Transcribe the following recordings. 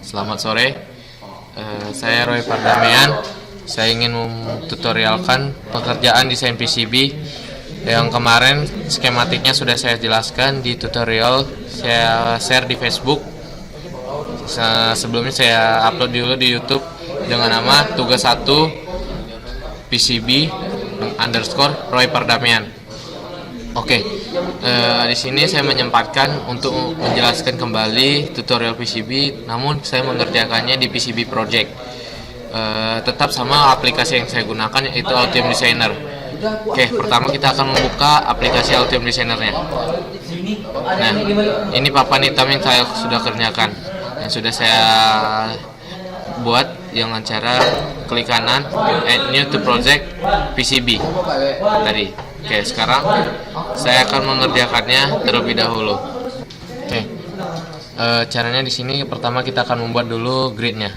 Selamat sore, saya Roy Pardamian. Saya ingin tutorialkan pekerjaan desain PCB yang kemarin skematiknya sudah saya jelaskan di tutorial saya share di Facebook. Sebelumnya saya upload dulu di YouTube dengan nama tugas 1 PCB _ Roy Pardamian. Oke, di sini saya menyempatkan untuk menjelaskan kembali tutorial PCB, namun saya mengerjakannya di PCB Project. Tetap sama aplikasi yang saya gunakan, yaitu Altium Designer. Oke, pertama kita akan membuka aplikasi Altium Designer-nya. Nah, ini papan hitam yang saya sudah kerjakan, yang sudah saya buat dengan cara klik kanan, add new to project PCB tadi. Oke, sekarang saya akan mengerjakannya terlebih dahulu. Oke, caranya di sini pertama kita akan membuat dulu gridnya,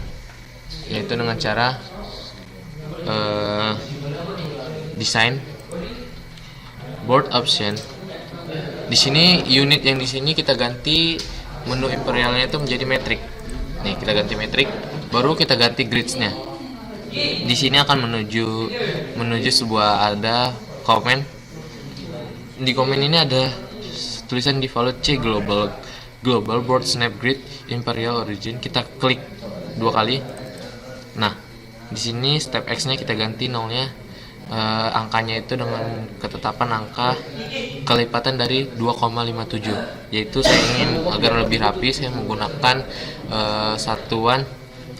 yaitu dengan cara design board option. Di sini unit yang di sini kita ganti menu imperialnya itu menjadi metrik. Nih, kita ganti metrik, baru kita ganti gridsnya. Di sini akan menuju sebuah ada komen. Di komen ini ada tulisan default C global board snap grid imperial origin. Kita klik 2 kali. Nah, di sini step X-nya kita ganti nolnya, angkanya itu dengan ketetapan angka kelipatan dari 2,57. Yaitu saya ingin agar lebih rapi, saya menggunakan satuan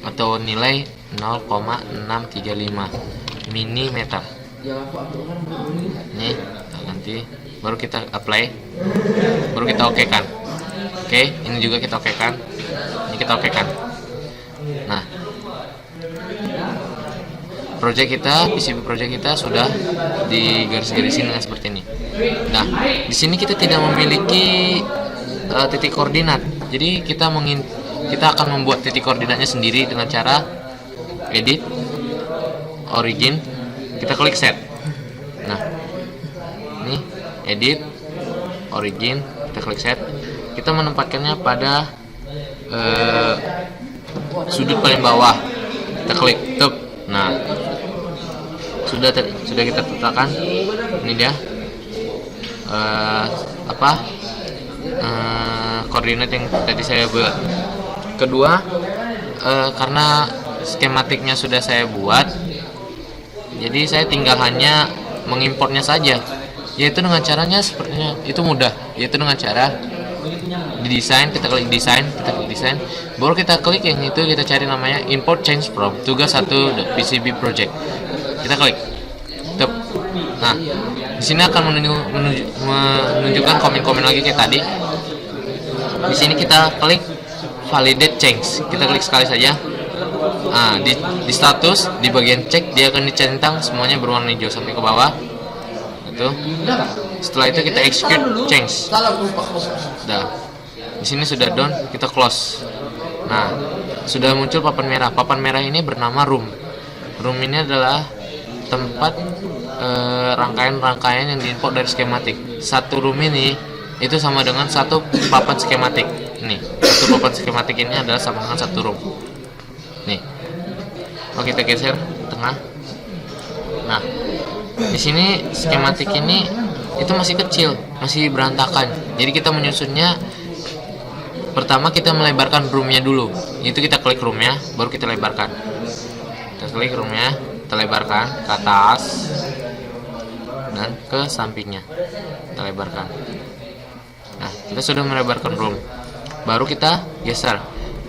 atau nilai 0,635 mm. Nih, nanti baru kita apply, baru kita oke kan. Oke, ini juga kita oke kan, ini kita oke kan. Nah, PCB project kita sudah digaris-garisin dengan seperti ini. Nah, di sini kita tidak memiliki titik koordinat, jadi kita akan membuat titik koordinatnya sendiri dengan cara edit, origin, kita klik set. Nah, ini edit, origin, kita klik set. Kita menempatkannya pada sudut paling bawah, kita klik tab. Nah, sudah kita letakkan. Ini dia koordinat yang tadi saya buat. Kedua, karena skematiknya sudah saya buat, jadi saya tinggal hanya mengimportnya saja, yaitu dengan caranya sepertinya itu mudah, yaitu dengan cara di desain, kita klik desain, baru kita klik yang itu, kita cari namanya import change from tugas 1 PCB project, kita klik tab. Nah, di sini akan menunjukkan komen-komen lagi kayak tadi. Di sini kita klik validate change, kita klik sekali saja. Nah, di status di bagian cek dia akan dicentang semuanya berwarna hijau sampai ke bawah. Itu. Setelah itu kita execute change. Nah, di sini sudah done, kita close. Nah, sudah muncul papan merah. Papan merah ini bernama room. Room ini adalah tempat rangkaian-rangkaian yang diimport dari skematik. Satu room ini itu sama dengan satu papan skematik. Nih, satu papan skematik ini adalah sama dengan satu room. Nih, oke, kita geser tengah. Nah, di sini skematik ini itu masih kecil, masih berantakan. Jadi kita menyusunnya, pertama kita melebarkan roomnya dulu. Itu kita klik roomnya, baru kita lebarkan. Kita klik roomnya, kita lebarkan ke atas dan ke sampingnya, kita lebarkan. Nah, kita sudah melebarkan room, baru kita geser.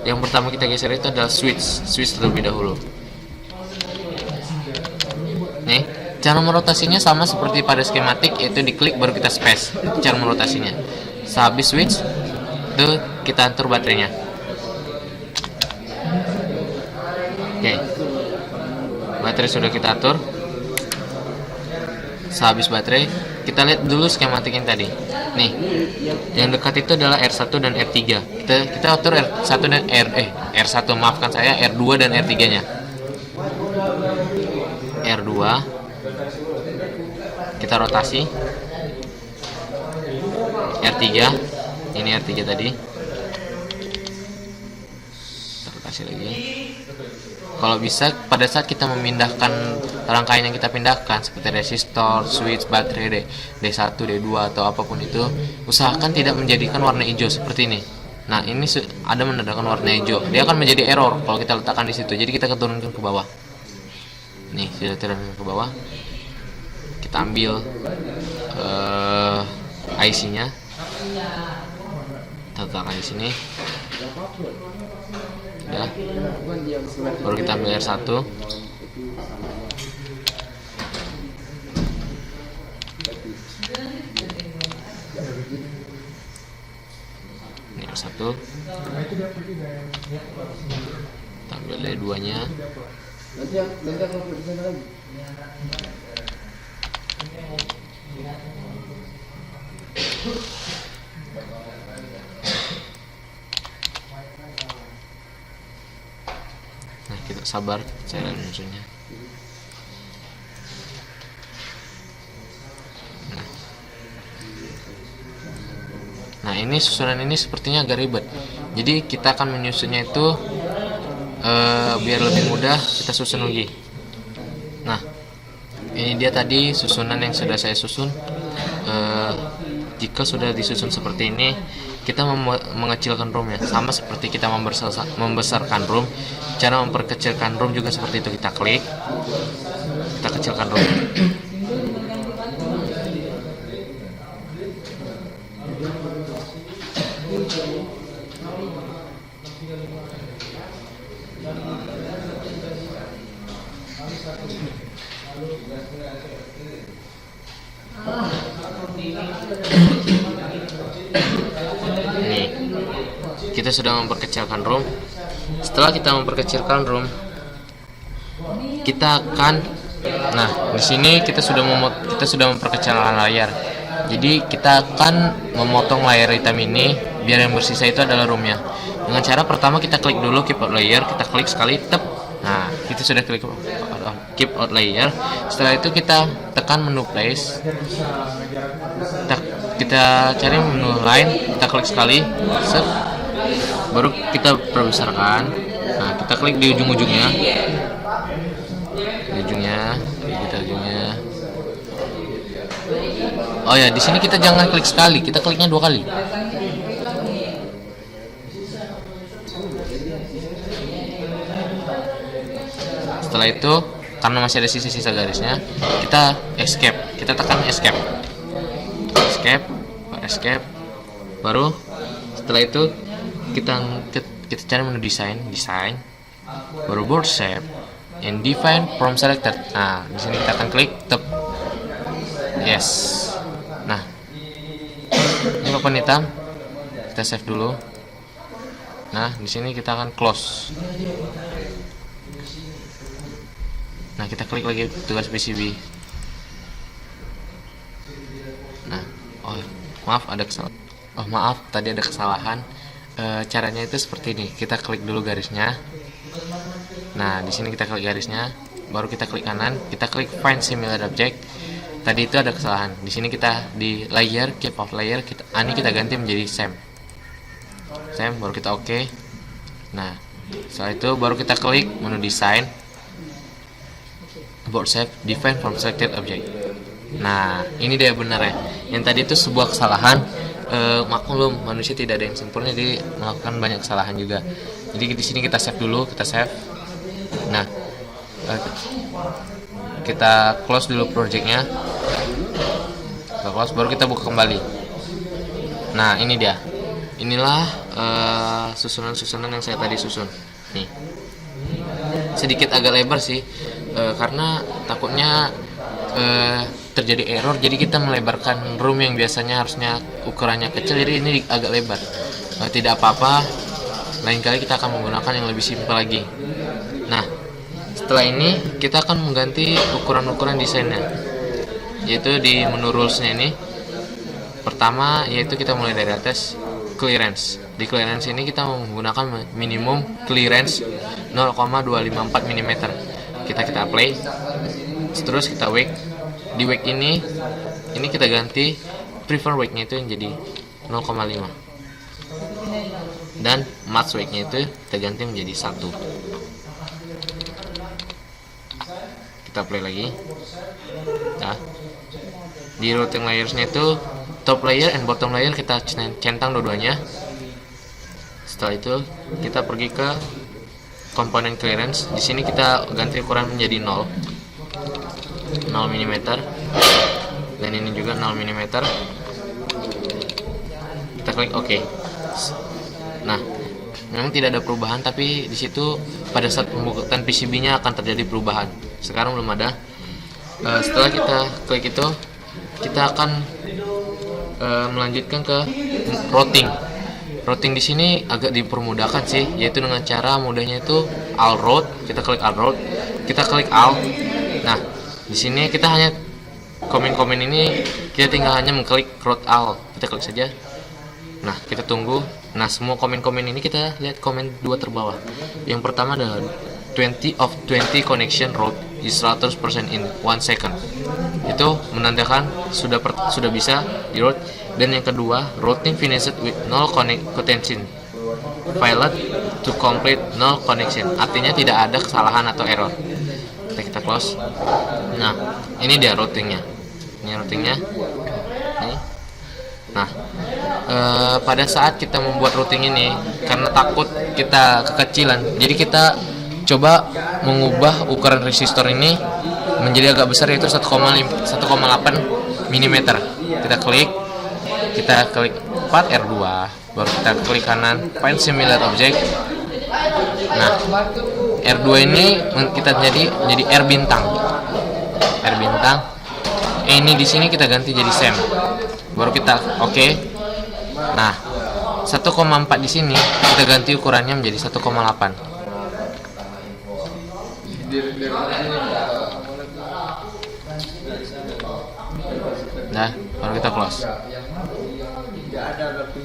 Yang pertama kita geser itu adalah switch terlebih dahulu. Nih, cara merotasinya sama seperti pada skematik, yaitu diklik baru kita space. Cara merotasinya. Sehabis switch, itu kita atur baterainya. Oke, baterai sudah kita atur. Sehabis baterai, kita lihat dulu skematik yang tadi. Nih, yang dekat itu adalah R1 dan R3. Kita atur R1 dan R1, maafkan saya, R2 dan R3 nya. R2 kita rotasi, R3 ini R3 tadi, kasih lagi. Kalau bisa pada saat kita memindahkan rangkaian yang kita pindahkan seperti resistor, switch, baterai D1, D2 atau apapun itu, usahakan tidak menjadikan warna hijau seperti ini. Nah, ini ada menandakan warna hijau. Dia akan menjadi error kalau kita letakkan di situ. Jadi kita turunkan ke bawah. Nih, sudah turunkan ke bawah. Kita ambil IC-nya. Kita letakkan di sini. Ya. Baru kita ambil R1. Ini R1. Kita ambil D2 nya. Nah, kita sabar cairan musuhnya. Nah, ini susunan ini sepertinya agak ribet. Jadi kita akan menyusunnya itu biar lebih mudah, kita susun lagi. Nah, ini dia tadi susunan yang sudah saya susun. Jika sudah disusun seperti ini, kita mengecilkan roomnya sama seperti kita membesarkan room. Cara memperkecilkan room juga seperti itu, kita klik, kita kecilkan room. Nih, kita sudah memperkecilkan room. Setelah kita memperkecilkan room, kita akan, nah di sini kita sudah memperkecil layar. Jadi kita akan memotong layar hitam ini biar yang bersisa itu adalah roomnya. Dengan cara pertama kita klik dulu keep out layer, kita klik sekali, tep. Nah, kita sudah klik keep out layer. Setelah itu kita tekan menu place. Kita cari menu line, kita klik sekali, set. Baru kita perbesarkan. Nah, kita klik di ujung-ujungnya. Di ujungnya. Oh ya, di sini kita jangan klik sekali, kita kliknya 2 kali. Setelah itu, karena masih ada sisa-sisa garisnya, kita escape. Kita tekan escape. Escape. Baru setelah itu kita cari menu design. Baru board shape and define from selected. Nah, di sini kita akan klik tep. Yes. Nah, ini papan hitam. Kita save dulu. Nah, di sini kita akan close. Nah, kita klik lagi tugas PCB. Nah, maaf, tadi ada kesalahan. Caranya itu seperti ini. Kita klik dulu garisnya. Nah, di sini kita klik garisnya, baru kita klik kanan, kita klik find similar object. Tadi itu ada kesalahan. Di sini kita di layer, keep out layer, ini kita ganti menjadi same, baru kita oke. Nah, setelah itu baru kita klik menu design, board shape, define from selected object. Nah, ini dia benar ya. Yang tadi itu sebuah kesalahan. Maklum, manusia tidak ada yang sempurna, jadi melakukan banyak kesalahan juga. Jadi di sini kita save dulu, kita save. Nah, kita close dulu projectnya. Kita close, baru kita buka kembali. Nah, ini dia. Inilah susunan-susunan yang saya tadi susun. Nih, sedikit agak lebar sih, karena takutnya terjadi error. Jadi kita melebarkan room yang biasanya harusnya ukurannya kecil, jadi ini agak lebar. Tidak apa-apa, lain kali kita akan menggunakan yang lebih simpel lagi. Nah, setelah ini kita akan mengganti ukuran-ukuran desainnya, yaitu di menu rules-nya ini. Pertama yaitu kita mulai dari atas, clearance. Di clearance ini kita menggunakan minimum clearance 0,254 mm. Kita apply. Terus kita wake. Di wake ini kita ganti prefer wake-nya itu yang jadi 0,5. dan match weight-nya itu kita ganti menjadi 1. Kita play lagi. Nah, di routing layers-nya itu top layer and bottom layer kita centang dua-duanya. Setelah itu kita pergi ke komponen clearance. Di sini kita ganti ukuran menjadi 0 mm, dan ini juga 0 mm. Kita klik OK. Nah, memang tidak ada perubahan, tapi di situ pada saat pembukaan PCB-nya akan terjadi perubahan. Sekarang belum ada. Setelah kita klik itu, kita akan melanjutkan ke routing. Routing di sini agak dipermudahkan sih, yaitu dengan cara mudahnya itu all route. Kita klik all route, kita klik all. Nah, di sini kita hanya komen-komen ini kita tinggal hanya mengklik route all. Kita klik saja. Nah, kita tunggu. Nah, semua komen-komen ini kita lihat komen 2 terbawah. Yang pertama adalah 20 of 20 connection route is 100% in 1 second. Itu menandakan sudah bisa di route. Dan yang kedua, routing finished with no connection failed to complete no connection. Artinya tidak ada kesalahan atau error. Kita close. Nah, ini dia routingnya. Ini routingnya. Ini. Nah, pada saat kita membuat routing ini, karena takut kita kekecilan, jadi kita coba mengubah ukuran resistor ini menjadi agak besar, yaitu 1,8 mm. Kita klik part R2, baru kita klik kanan find similar object. Nah, R2 ini kita jadi R bintang. Ini di sini kita ganti jadi SEM. Baru kita oke. Nah, 1,4 di sini kita ganti ukurannya menjadi 1,8. Nah, baru kita close.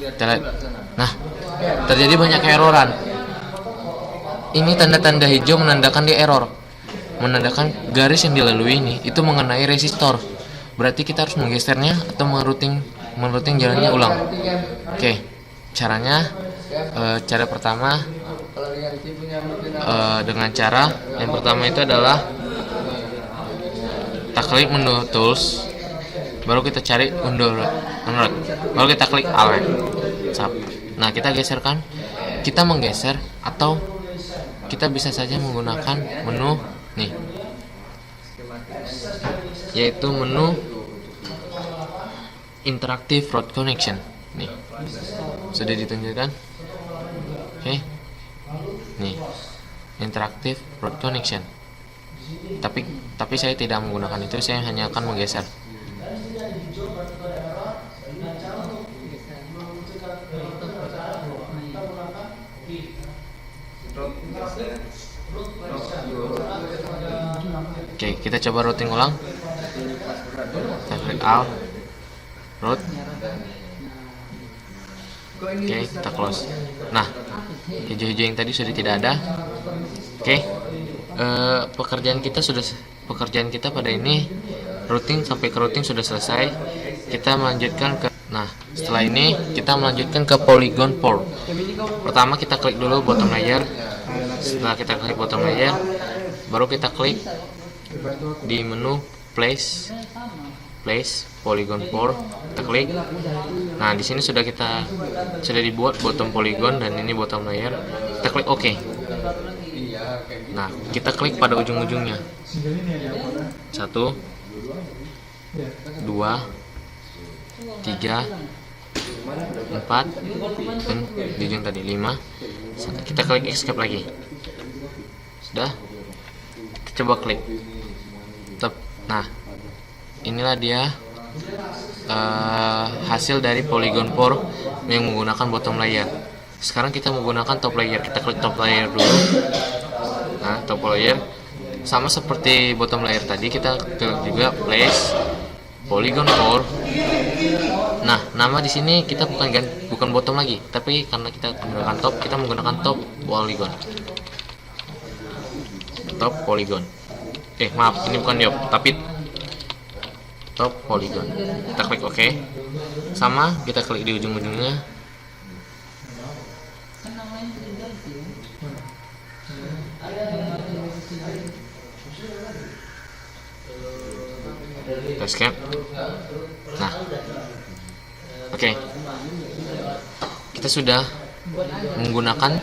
Kita lihat. Nah, terjadi banyak keeroran. Ini tanda-tanda hijau menandakan dia error, menandakan garis yang dilalui ini itu mengenai resistor. Berarti kita harus menggesernya atau merouting jalannya ulang. Oke, caranya cara pertama dengan cara yang pertama itu adalah kita klik menu tools, baru kita cari undo menurut, baru kita klik alt. Nah, kita geserkan, kita menggeser atau kita bisa saja menggunakan menu nih, yaitu menu interactive route connection. Nih, sudah ditunjukkan. Oke. Nih, interactive route connection. Tapi saya tidak menggunakan itu, saya hanya akan menggeser. Oke, kita coba routing ulang. Kita klik alt, route. Oke, kita close. Nah, hijau-hijau yang tadi sudah tidak ada. Oke, pekerjaan kita pada ini routing sampai ke routing sudah selesai. Kita melanjutkan ke, nah setelah ini kita melanjutkan ke polygon port. Pertama kita klik dulu bottom layer. Setelah kita klik bottom layer, baru kita klik di menu place polygon port. Kita klik. Nah, di sini sudah dibuat bottom polygon dan ini bottom layer. Kita klik OK. Nah, kita klik pada ujung-ujungnya. 1, 2, 3, 4, dan di ujung tadi 5. Kita klik escape lagi. Sudah. Kita coba klik. Nah, inilah dia hasil dari polygon port yang menggunakan bottom layer. Sekarang kita menggunakan top layer. Kita klik top layer dulu. Nah, top layer sama seperti bottom layer tadi, kita klik juga place polygon port. Nah, nama di sini kita bukan bottom lagi, tapi karena kita menggunakan top, kita menggunakan top polygon. Top polygon. Maaf, ini bukan diop, tapi top polygon. Kita klik OK. Sama, kita klik di ujung-ujungnya. Kita escape. Nah, oke. Kita sudah menggunakan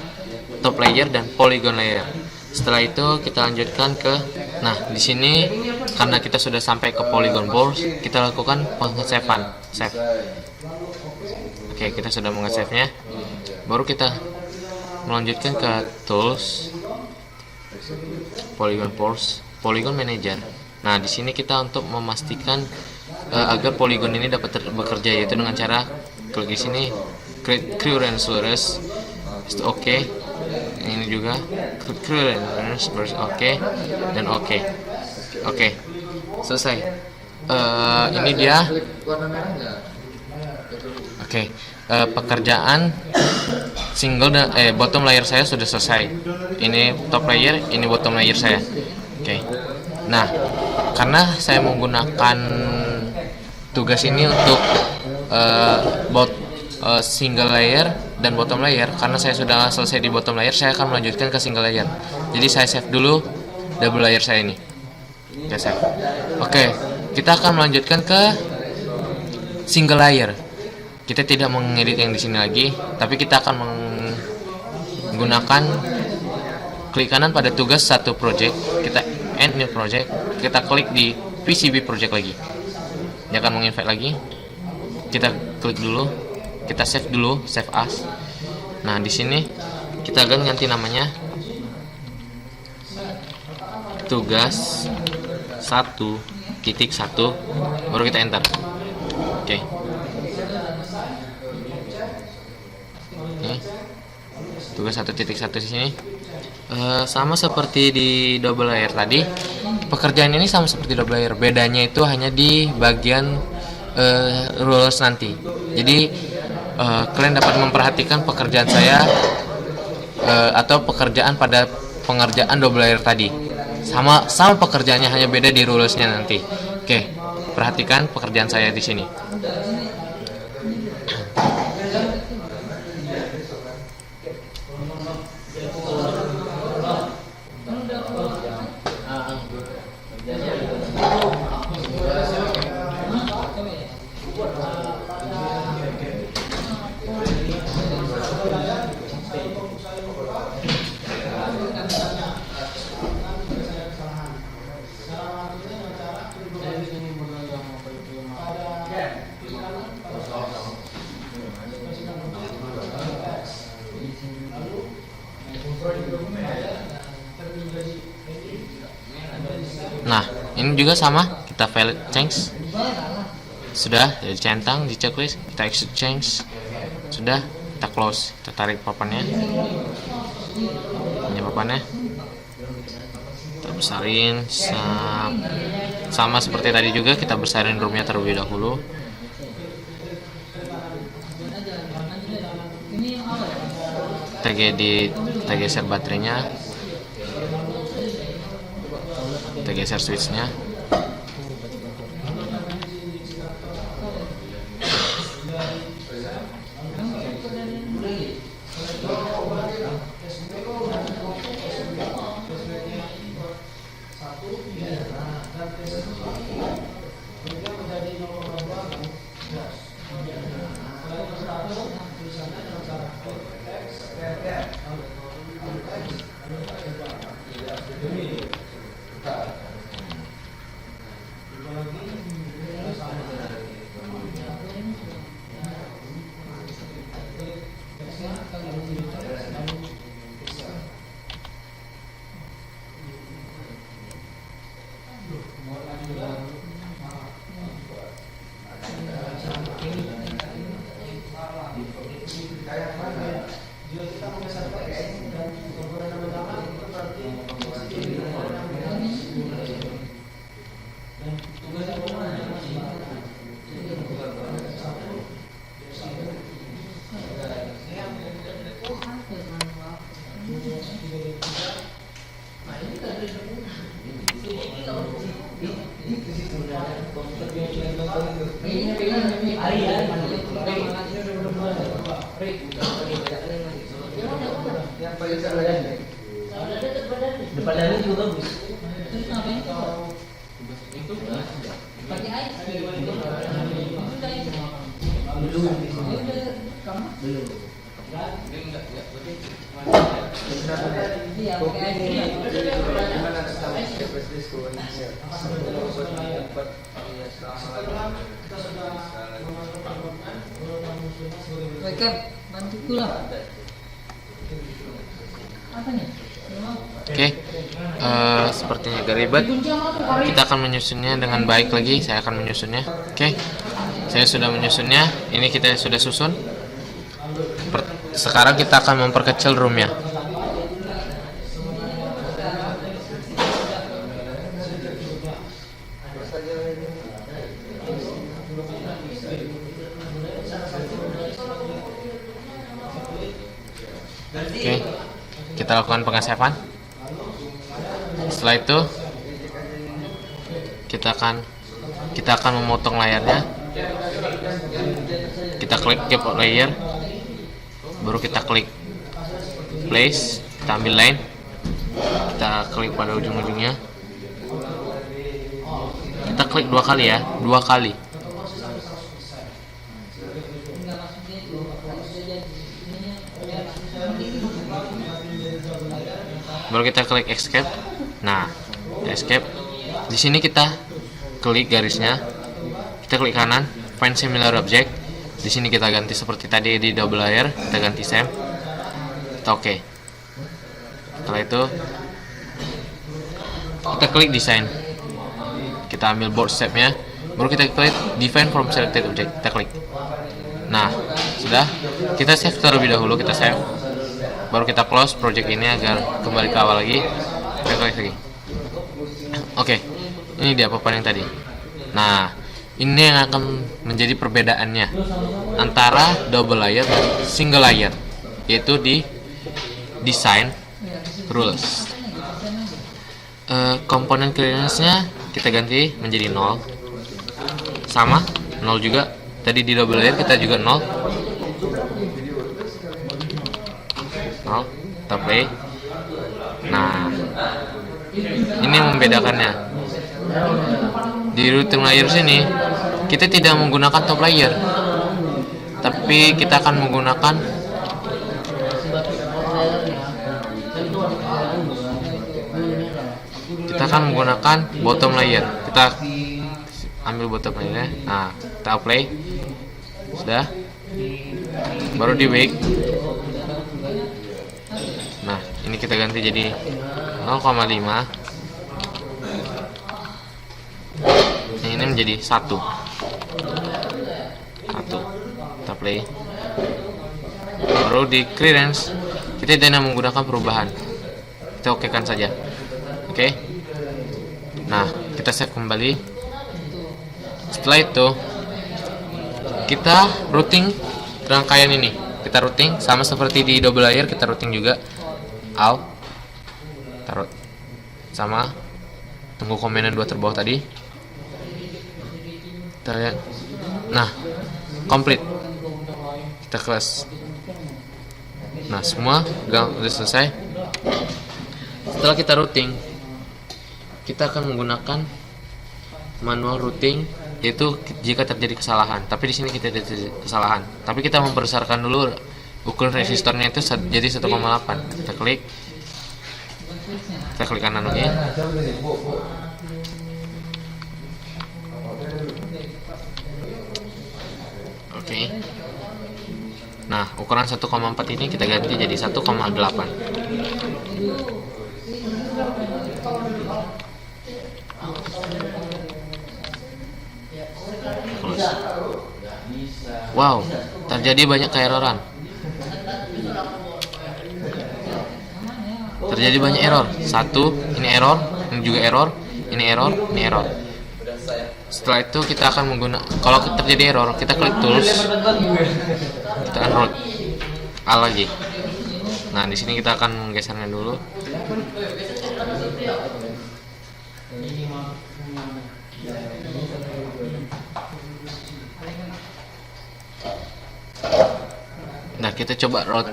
top layer dan polygon layer. Setelah itu kita lanjutkan ke, nah di sini karena kita sudah sampai ke polygon board, kita lakukan pengesavean, save. Oke, kita sudah mengesave-nya. Baru kita melanjutkan ke tools, polygon boards, polygon manager. Nah, di sini kita untuk memastikan agar polygon ini dapat bekerja, yaitu dengan cara klik di sini, create current source, oke. Ini juga current source, oke, dan oke. Oke, selesai. Ini dia. Oke, pekerjaan single dan bottom layer saya sudah selesai. Ini top layer, ini bottom layer saya. Oke. Nah, karena saya menggunakan tugas ini untuk single layer dan bottom layer, karena saya sudah selesai di bottom layer, saya akan melanjutkan ke single layer. Jadi saya save dulu double layer saya ini. Oke, save. Oke, kita akan melanjutkan ke single layer. Kita tidak mengedit yang di sini lagi, tapi kita akan menggunakan klik kanan pada tugas satu project, kita add new project, kita klik di PCB project lagi. Dia akan menginvite lagi. Kita klik dulu, kita save dulu, save as. Nah, di sini kita akan ganti namanya tugas 1.1, baru kita enter. Oke. Ini tugas 1.1 di sini. Sama seperti di double layer tadi, pekerjaan ini sama seperti double layer, bedanya itu hanya di bagian rules nanti. Jadi kalian dapat memperhatikan pekerjaan saya atau pekerjaan pada pengerjaan double layer tadi, sama pekerjaannya, hanya beda di rulesnya nanti. Oke, perhatikan pekerjaan saya di sini. Nah, ini juga sama, kita valid change. Sudah dicentang di checklist, kita exit change. Sudah, kita close, kita tarik papannya. Ini papannya. Kita besarin sama seperti tadi juga, kita besarin roomnya terlebih dahulu. Kita geser baterainya, kita geser switchnya. Depan dari juga bagus. Mereka bantuku lah. Oke, sepertinya agak ribet. Kita akan menyusunnya dengan baik lagi. Saya akan menyusunnya. Oke, saya sudah menyusunnya. Ini kita sudah susun. Sekarang kita akan memperkecil roomnya. Oke, kita lakukan pengesapan. Setelah itu kita akan memotong layarnya. Kita klik keep layer, baru kita klik place, kita ambil line, kita klik pada ujung-ujungnya, kita klik 2 kali ya, 2 kali. Baru kita klik escape. Nah, escape. Di sini kita klik garisnya, kita klik kanan, find similar object. Di sini kita ganti seperti tadi di double layer, kita ganti same. Kita oke. Setelah itu kita klik design. Kita ambil board stepnya, baru kita klik define from selected object. Kita klik. Nah, sudah. Kita save terlebih dahulu, kita save. Baru kita close project ini agar kembali ke awal lagi. Kita klik lagi. Oke, ini dia papan yang tadi. Nah, ini yang akan menjadi perbedaannya antara double layer dan single layer, yaitu di design rules. Komponen clearance-nya kita ganti menjadi 0. Sama, 0 juga. Tadi di double layer kita juga 0. 0, kita play. Nah, ini membedakannya. Di routing layer sini kita tidak menggunakan top layer, tapi kita akan menggunakan bottom layer. Kita ambil bottom layer. Nah, kita apply. Sudah. Baru di wake. Nah, ini kita ganti jadi 0,5. Yang ini menjadi 1. Kita play. Baru di clearance kita tidak menggunakan perubahan. Kita okekan saja. Oke. Nah, kita save kembali. Setelah itu kita routing rangkaian ini. Kita routing sama seperti di double layer, kita routing juga. Alt taruh sama, tunggu komenan 2 terbawah tadi. Kita lihat. Nah, complete. Kita close. Nah, semua udah selesai. Setelah kita routing, kita akan menggunakan manual routing, yaitu jika terjadi kesalahan. Tapi di sini kita tidak terjadi kesalahan. Tapi kita membesarkan dulu ukuran resistornya itu jadi 1,8. Kita klik kanan lagi. Oke. Nah, ukuran 1,4 ini kita ganti jadi 1,8. Wow, terjadi banyak keeroran. Terjadi banyak error. Satu, ini error, ini juga error, ini error, ini error. Setelah itu kita akan menggunakan, kalau terjadi error, kita klik tools, kita unroot A lagi. Nah, di sini kita akan menggesernya dulu. Nah, kita coba root.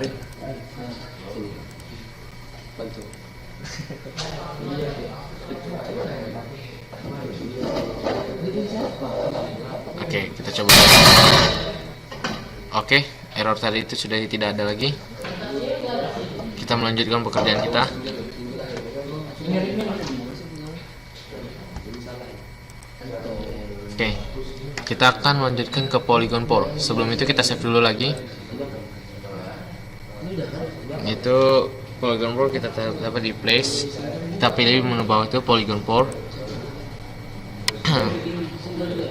Oke, kita coba. Oke, error tadi itu sudah tidak ada lagi. Kita melanjutkan pekerjaan kita. Oke, kita akan melanjutkan ke polygon pore. Sebelum itu kita save dulu lagi. Itu polygon pore kita dapat di place. Kita pilih menu bawah itu polygon pore.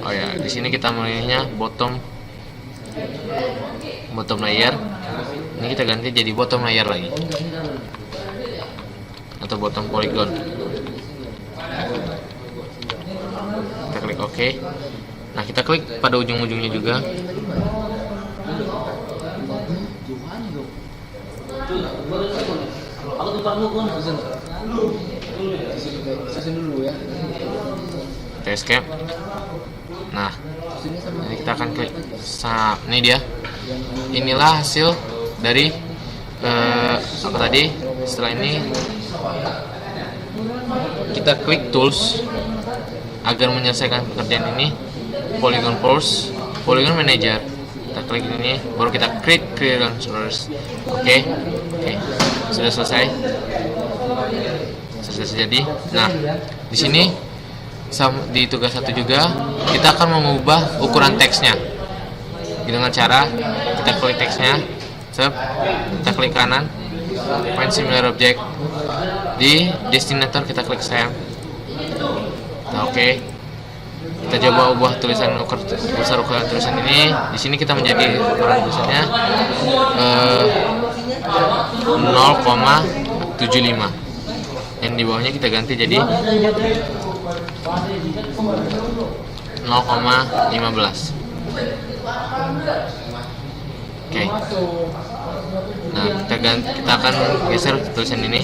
Oh ya, di sini kita memilihnya bottom layer. Ini kita ganti jadi bottom layer lagi, atau bottom polygon. Kita klik OK. Nah, kita klik pada ujung-ujungnya juga. Kita escape. Nah, ini kita akan klik ini dia. Inilah hasil dari apa tadi. Setelah ini kita klik tools agar menyelesaikan pekerjaan ini. Polygon pores, polygon manager. Kita klik ini, baru kita create controllers. Oke, sudah selesai. Jadi, nah di sini di tugas 1 juga kita akan mengubah ukuran teksnya dengan cara kita klik teksnya, kita klik kanan, find similar object, di destinator kita klik save. Nah, oke. Kita coba ubah tulisan besar ukuran tulisan ini. Di sini kita menjadi ukuran tulisannya 0,75. Dan di bawahnya kita ganti jadi 0,15. Oke. Nah, kita akan geser tulisan ini.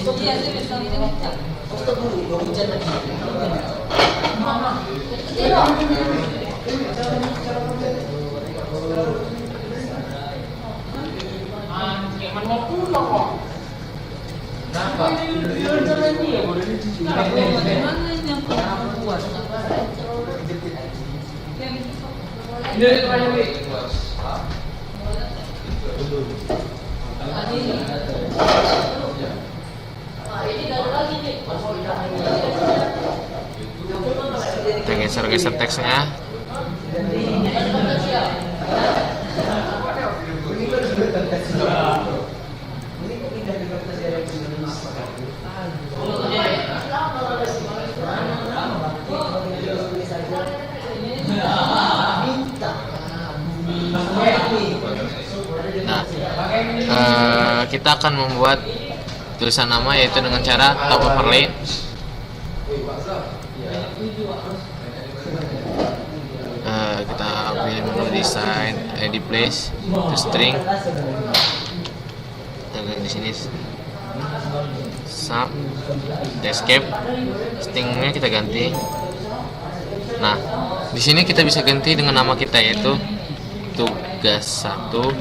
Kita geser-geser teksnya. Nah, kita akan membuat tulisan nama yaitu dengan cara top overlay. Kita pilih menu design, edit place, to string. Dan di sini sub, escape, stringnya kita ganti. Nah, di sini kita bisa ganti dengan nama kita yaitu tugas 1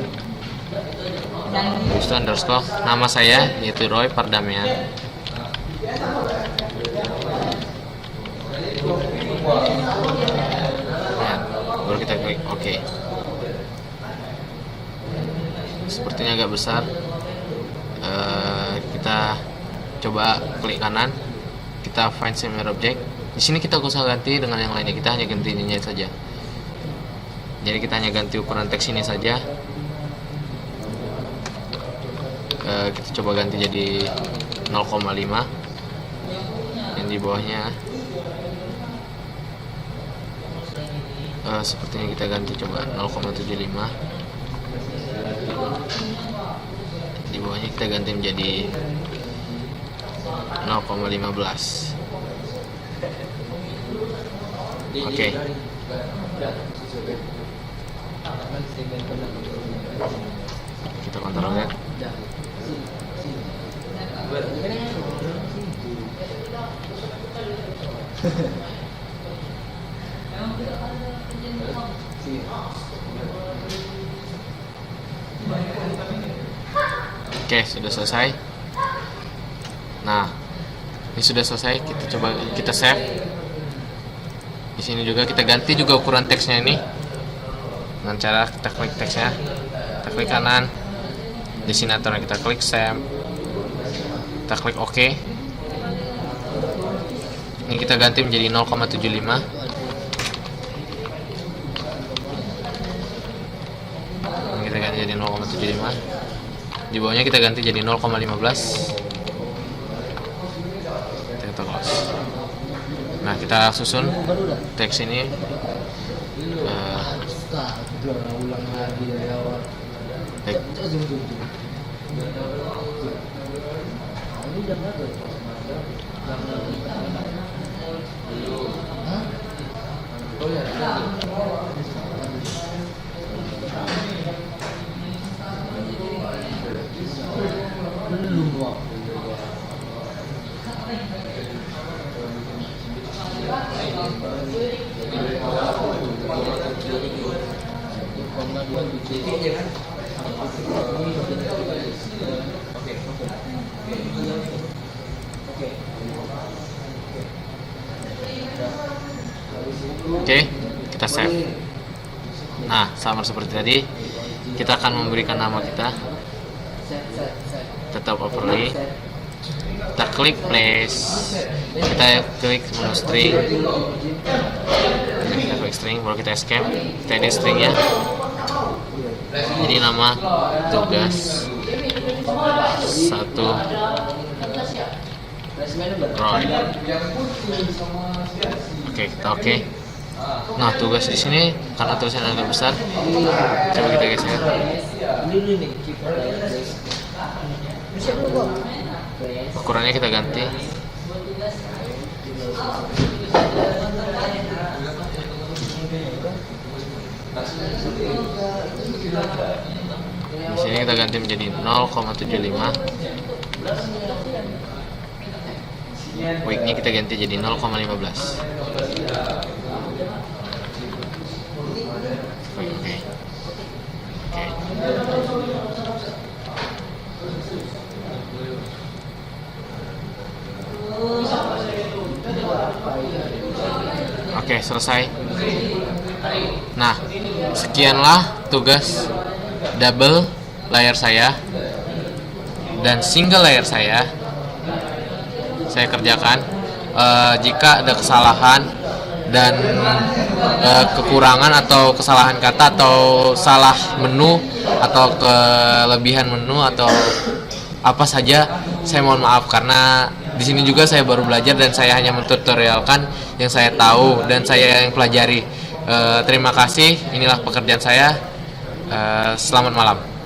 underscore nama saya yaitu Roy Pardamian. Nah, baru kita klik OK. Sepertinya agak besar. Kita coba klik kanan, kita find similar object. Di sini kita gak usah ganti dengan yang lainnya, kita hanya ganti ininya saja. Jadi kita hanya ganti ukuran teks ini saja. Kita coba ganti jadi 0,5. Yang di bawahnya sepertinya kita ganti coba 0,75. Di bawahnya kita ganti menjadi 0,15. Oke. Kita kontrol ya. Oke, sudah selesai. Nah, ini sudah selesai. Kita coba save. Di sini juga kita ganti juga ukuran teksnya ini dengan cara kita klik teksnya, kita klik kanan, destinatornya kita klik save, kita klik OK. Ini kita ganti menjadi 0,75. Ini kita ganti jadi 0,75. Di bawahnya kita ganti jadi 0,15. Kita close. Nah, kita susun teks ini. Baik. Oke, kita save. Nah, sama seperti tadi, kita akan memberikan nama kita. Tetap overlay. Kita klik place. Kita klik menu string. Kita klik string, baru kita escape. Kita edit stringnya. Jadi nama tugas 1 Roy. Oke, kita oke. Nah, tugas di sini karena tulisannya agak besar, coba kita geser. Ukurannya kita ganti. Di sini kita ganti menjadi 0,75. Weight-nya kita ganti jadi 0,15. Oke. Oke, selesai. Nah, sekianlah tugas double layer saya dan single layer saya kerjakan. Jika ada kesalahan dan kekurangan atau kesalahan kata atau salah menu atau kelebihan menu atau apa saja, saya mohon maaf karena di sini juga saya baru belajar dan saya hanya mentutorialkan yang saya tahu dan saya yang pelajari. Terima kasih, inilah pekerjaan saya. Selamat malam.